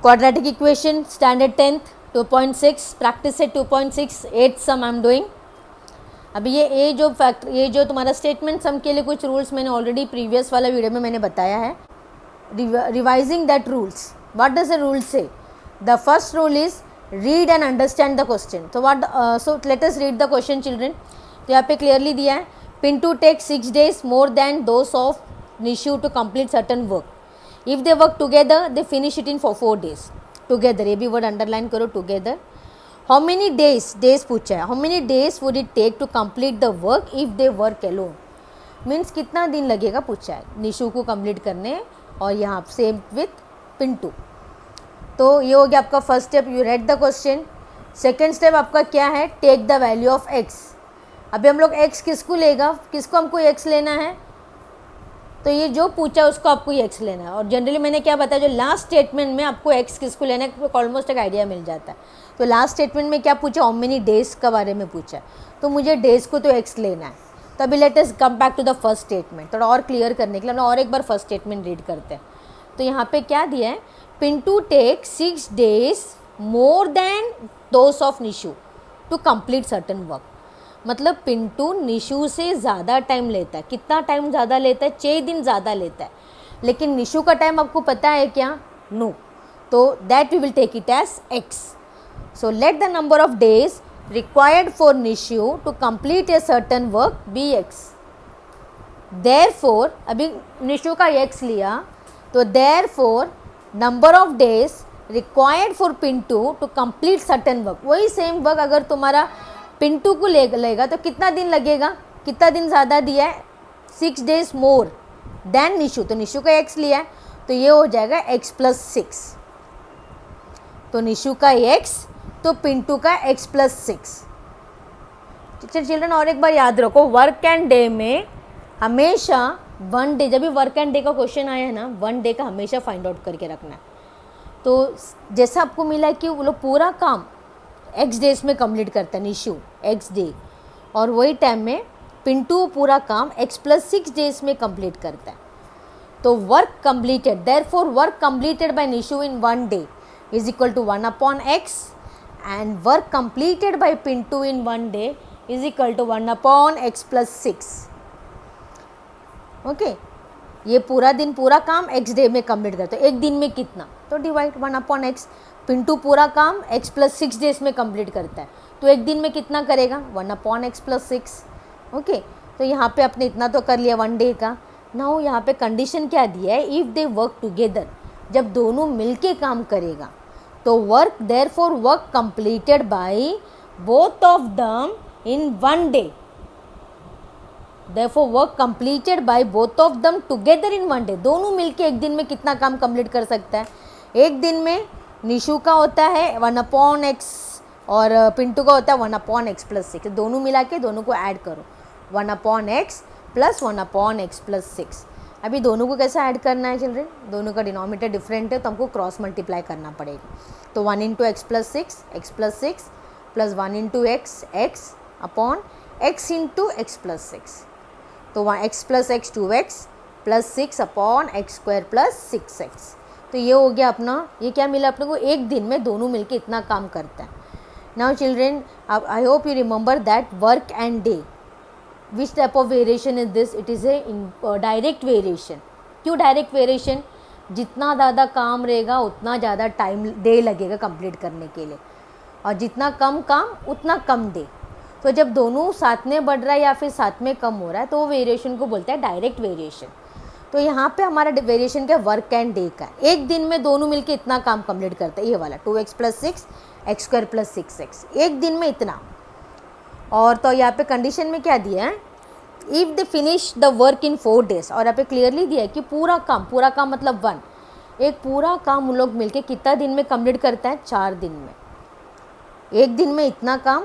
quadratic equation standard 10th 2.6 practice set 2.6 8th sum I am doing. अभी ये जो तुम्हारा स्टेटमेंट सम के लिए कुछ रूल्स मैंने ऑलरेडी प्रीवियस वाला वीडियो में मैंने बताया है. Revising that rules. What does the rule say? The first rule is read and understand the question. So let us read the question children. तो यहाँ पे क्लियरली दिया है, Pintu take 6 days more than those of Nishu to complete certain work. If they work together, they finish it in 4 days. Together, ये भी word underline करो, together. How many days पूछा है. How many days would it take to complete the work if they work alone? Means कितना दिन लगेगा पूछा है निशु को कंप्लीट करने, और यहाँ सेम विथ पिंटू. तो ये हो गया आपका first step, you read the question. Second step आपका क्या है, take the value of X. अभी हम लोग x किसको लेगा, किसको हमको x लेना है, तो ये जो पूछा उसको आपको x लेना है. और जनरली मैंने क्या बताया, जो लास्ट स्टेटमेंट में आपको x किसको लेना है ऑलमोस्ट एक आइडिया मिल जाता है. तो लास्ट स्टेटमेंट में क्या पूछा, हाउ मेनी डेज का बारे में पूछा, तो मुझे डेज को तो x लेना है. तो अभी let us come back to the first statement. थोड़ा और क्लियर करने के लिए हम और एक बार फर्स्ट स्टेटमेंट रीड करते हैं. तो यहाँ पे क्या दिया है, Pintu take 6 days more than those of Nishu to complete certain work. मतलब पिंटू निशु से ज़्यादा टाइम लेता है. कितना टाइम ज़्यादा लेता है, 6 दिन ज़्यादा लेता है. लेकिन निशु का टाइम आपको पता है क्या, नो. तो that we will take it as X. So let the number of days required for Nishu to complete a certain work be X. Therefore अभी निशु का एक्स लिया, तो therefore number of days required for Pintu to complete certain work. वही same work अगर तुम्हारा पिंटू को लेगा तो कितना दिन लगेगा, कितना दिन ज़्यादा दिया है, 6 days मोर देन निशु. तो निशु का x लिया है, तो ये हो जाएगा x + 6. तो निशु का x, तो पिंटू का x + 6. चिल्ड्रन और एक बार याद रखो, वर्क एंड डे में हमेशा 1 day, जब भी वर्क एंड डे का क्वेश्चन आया है ना, 1 day का हमेशा फाइंड आउट करके रखना है. तो जैसा आपको मिला है कि वो लोग पूरा काम x डेज में कंप्लीट करता है निशु, x डे, और वही टाइम में पिंटू पूरा काम x + 6 days में कंप्लीट करता है. तो work completed, therefore work completed by Nishu in 1 day is equal to 1/x, and work completed by Pintu in 1 day is equal to 1/x + 6. Okay, ये पूरा दिन पूरा काम x डे में कंप्लीट करता है. एक दिन में कितना, तो डिवाइड 1/x. पिंटू पूरा काम x + 6 days में कंप्लीट करता है, तो एक दिन में कितना करेगा, 1/x + 6. ओके, तो यहाँ पे आपने इतना तो कर लिया 1 day का. नाउ यहाँ पे कंडीशन क्या दिया है, इफ़ दे वर्क टुगेदर, जब दोनों मिलके काम करेगा, तो work therefore work completed by both of them in 1 day. Therefore work completed by both of them together in 1 day. दोनों मिलके एक दिन में कितना काम कंप्लीट कर सकता है, एक दिन में निशु का होता है 1/x और पिंटू का होता है 1/x + 6. दोनों मिला के दोनों को ऐड करो, 1/x + 1/x + 6. अभी दोनों को कैसा ऐड करना है चिल्ड्रन, दोनों का डिनोमिनेटर डिफरेंट है, तो हमको क्रॉस मल्टीप्लाई करना पड़ेगा. तो 1 × x + 6, x + 6 + 1 × x, x upon x × x + 6. तो x + x 2x + 6/x² + 6x. तो ये हो गया अपना, ये क्या मिला अपने को, एक दिन में दोनों मिलके इतना काम करता है. Now children, I hope you remember that work and day, which type of variation is this, it is a direct variation. क्यों डायरेक्ट वेरिएशन, जितना ज़्यादा काम रहेगा उतना ज़्यादा टाइम डे लगेगा कंप्लीट करने के लिए, और जितना कम काम उतना कम डे. तो जब दोनों साथ में बढ़ रहा है या फिर साथ में कम हो रहा है, तो वो वेरिएशन को बोलते हैं डायरेक्ट वेरिएशन. तो यहाँ पे हमारा वेरिएशन क्या, वर्क एंड डे का. एक दिन में दोनों मिलके इतना काम कंप्लीट करते हैं, ये वाला 2x + 6 x² + 6x, एक दिन में इतना. और तो यहाँ पे कंडीशन में क्या दिया है, if they finish the work in 4 days. और यहाँ पे क्लियरली दिया है कि पूरा काम मतलब 1, एक पूरा काम उन लोग मिलके कितना दिन में कंप्लीट करता है, 4 दिन में. एक दिन में इतना काम,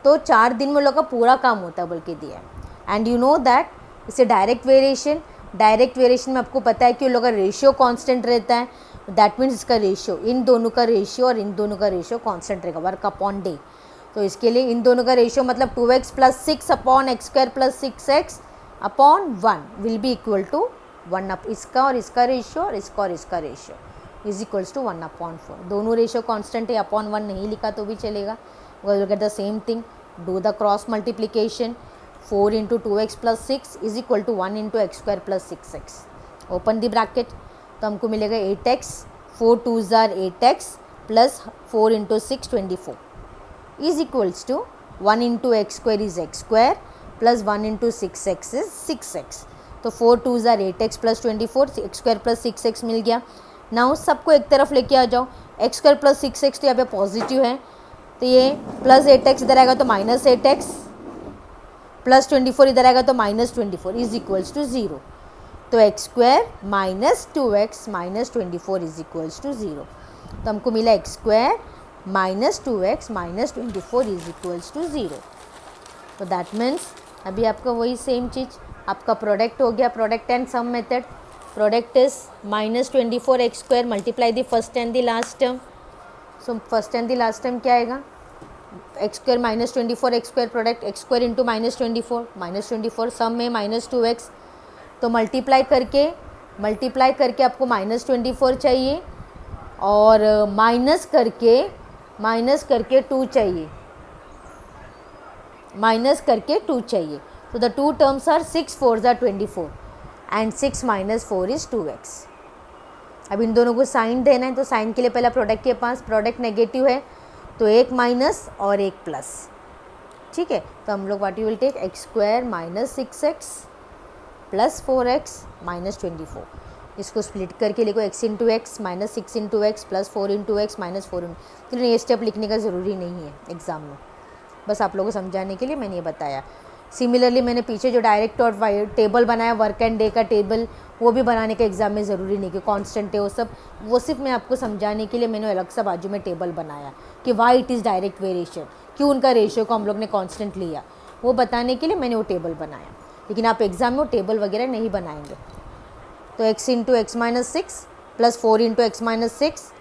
तो 4 दिन में उन लोग का पूरा काम होता है बोल के दिया है. And you know that it's a direct variation. Direct variation में आपको पता है कि उन लोगों का रेशियो कांस्टेंट रहता है. दैट मीन्स इसका रेशियो, इन दोनों का रेशियो और इन दोनों का रेशियो कांस्टेंट रहेगा, वर्क अपॉन डे. तो इसके लिए इन दोनों का रेशियो मतलब 2x + 6/x² + 6x upon 1 will be equal to 1 इसका और इसका रेशियो और इसका रेशियो. Is equals to 1/4. दोनों रेशियो कांस्टेंट है, अपॉन 1 नहीं लिखा तो भी चलेगा. we'll get the same thing. Do the cross multiplication. 4 into 2x plus 6 is equal to 1 into x square plus 6x. Open the bracket. तो हमको मिलेगा 8x, 4 2s are 8x plus 4 into 6 24 is equals to 1 into x square is x square plus 1 into 6x is 6x. तो 4 2s are 8x plus 24, x square plus 6x मिल गया. Now सबको एक तरफ लेके आ जाओ. x square plus 6x तो यहाँ पे पॉजिटिव है, तो ये प्लस 8x इधर आएगा तो माइनस 8x प्लस 24 इधर आएगा तो माइनस 24 इज इक्वल्स टू 0. तो x square minus 2x minus 24 is equals to 0. तो हमको मिला x square minus 2x minus 24 is equals to 0. तो दैट मीन्स अभी आपका वही सेम चीज़ आपका प्रोडक्ट हो गया. Product and sum method. Product is minus 24x square multiply the first and the last term. So first and the last term क्या आएगा, x square minus 24 x square product x square into minus 24 sum में minus 2x. तो multiply करके आपको minus 24 चाहिए और minus करके 2 चाहिए, तो the two terms are 6 4s are 24 and 6 minus 4 is 2x. अब इन दोनों को साइन देना है, तो साइन के लिए पहला प्रोडक्ट के पास प्रोडक्ट नेगेटिव है तो एक माइनस और एक प्लस. ठीक है, तो हम लोग what you will take x square minus 6x plus 4x minus 24. इसको स्प्लिट करके लिखो x into x minus 6 into x plus 4 into x minus 4 into. तो ये स्टेप लिखने का ज़रूरी नहीं है एग्ज़ाम में, बस आप लोगों को समझाने के लिए मैंने ये बताया. सिमिलरली मैंने पीछे जो डायरेक्ट और टेबल बनाया वर्क एंड डे का टेबल, वो भी बनाने का एग्जाम में ज़रूरी नहीं कि कांस्टेंट है वो सब, वो सिर्फ मैं आपको समझाने के लिए मैंने अलग सा बाजू में टेबल बनाया कि why it is direct variation, क्यों उनका रेशियो को हम लोग ने कांस्टेंट लिया, वो बताने के लिए मैंने वो टेबल बनाया. लेकिन आप एग्ज़ाम में वो टेबल वगैरह नहीं बनाएंगे. तो x into x minus 6 plus 4 into x minus 6,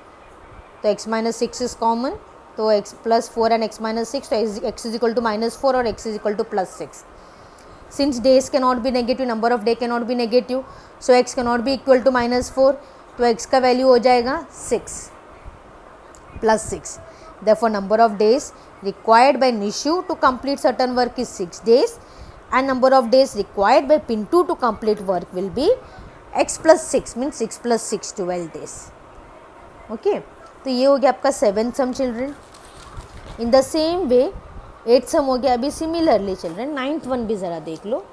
तो x माइनस 6 इज़ कॉमन, तो x plus 4 and x minus 6, तो x is equal to minus 4 और x is equal to plus 6. Since days can not be negative, number of day can not be negative, so x can not be equal to minus 4, तो x का value हो जाएगा 6 plus 6. Therefore number of days required by Nishu to complete certain work is 6 days and number of days required by Pintu to complete work will be x plus 6 means 6 plus 6 12 days. Okay, तो ये हो गया आपका 7th sum children. In the same way 8th sum हो गया. अभी similarly children 9th one भी ज़रा देख लो.